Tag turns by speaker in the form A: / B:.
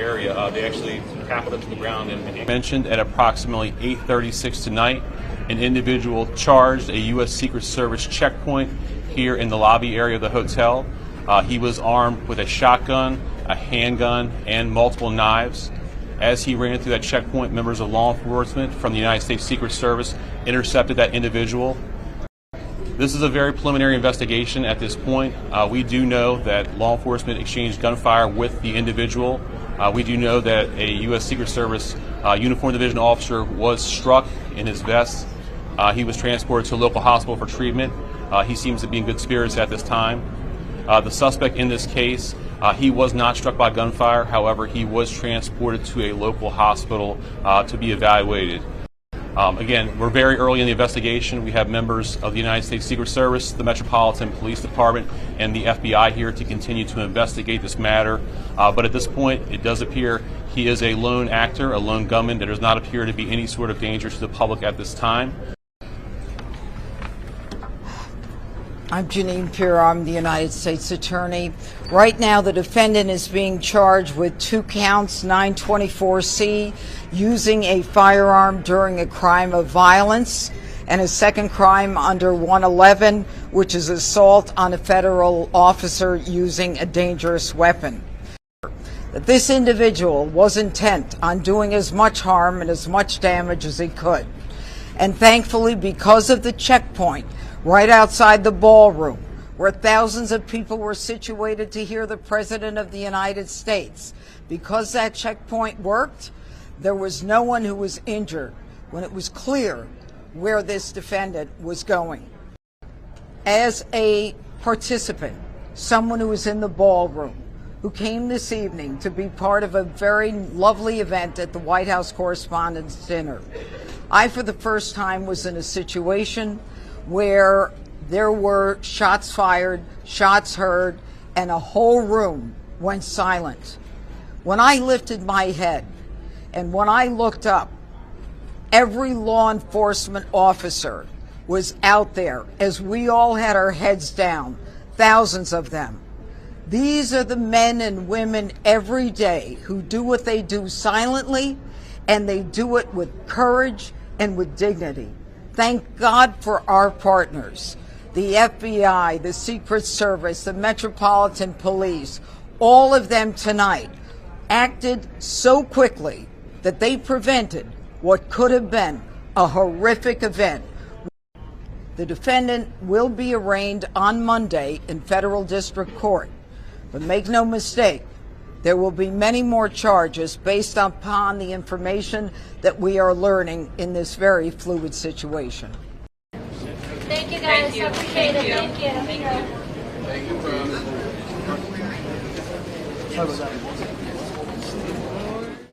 A: area. They actually tackled it to the ground and mentioned at approximately 8:36 tonight, an individual charged a U.S. Secret Service checkpoint here in the lobby area of the hotel. He was armed with a shotgun, a handgun, and multiple knives. As he ran through that checkpoint, members of law enforcement from the United States Secret Service intercepted that individual. This is a very preliminary investigation at this point. We do know that law enforcement exchanged gunfire with the individual. We do know that a U.S. Secret Service uniformed division officer was struck in his vest. He was transported to a local hospital for treatment. He seems to be in good spirits at this time. The suspect in this case, he was not struck by gunfire. However, he was transported to a local hospital to be evaluated. Again, we're very early in the investigation. We have members of the United States Secret Service, the Metropolitan Police Department, and the FBI here to continue to investigate this matter. But at this point, it does appear he is a lone actor, a lone gunman. There does not appear to be any sort of danger to the public at this time.
B: I'm Janine Pirro. I'm the United States Attorney. Right now, the defendant is being charged with 2 counts, 924C, using a firearm during a crime of violence, and a second crime under 111, which is assault on a federal officer using a dangerous weapon. That this individual was intent on doing as much harm and as much damage as he could. And thankfully, because of the checkpoint right outside the ballroom, where thousands of people were situated to hear the President of the United States, because that checkpoint worked, there was no one who was injured when it was clear where this defendant was going. As a participant, someone who was in the ballroom, who came this evening to be part of a very lovely event at the White House Correspondents' Dinner, I, for the first time, was in a situation where there were shots fired, shots heard, and a whole room went silent. When I lifted my head and when I looked up, every law enforcement officer was out there as we all had our heads down, thousands of them. These are the men and women every day who do what they do silently, and they do it with courage and with dignity. Thank God for our partners, the FBI, the Secret Service, the Metropolitan Police. All of them tonight acted so quickly that they prevented what could have been a horrific event. The defendant will be arraigned on Monday in federal district court. But make no mistake, there will be many more charges based upon the information that we are learning in this very fluid situation.
C: Thank you, guys. I appreciate it. Thank you.
D: Thank you.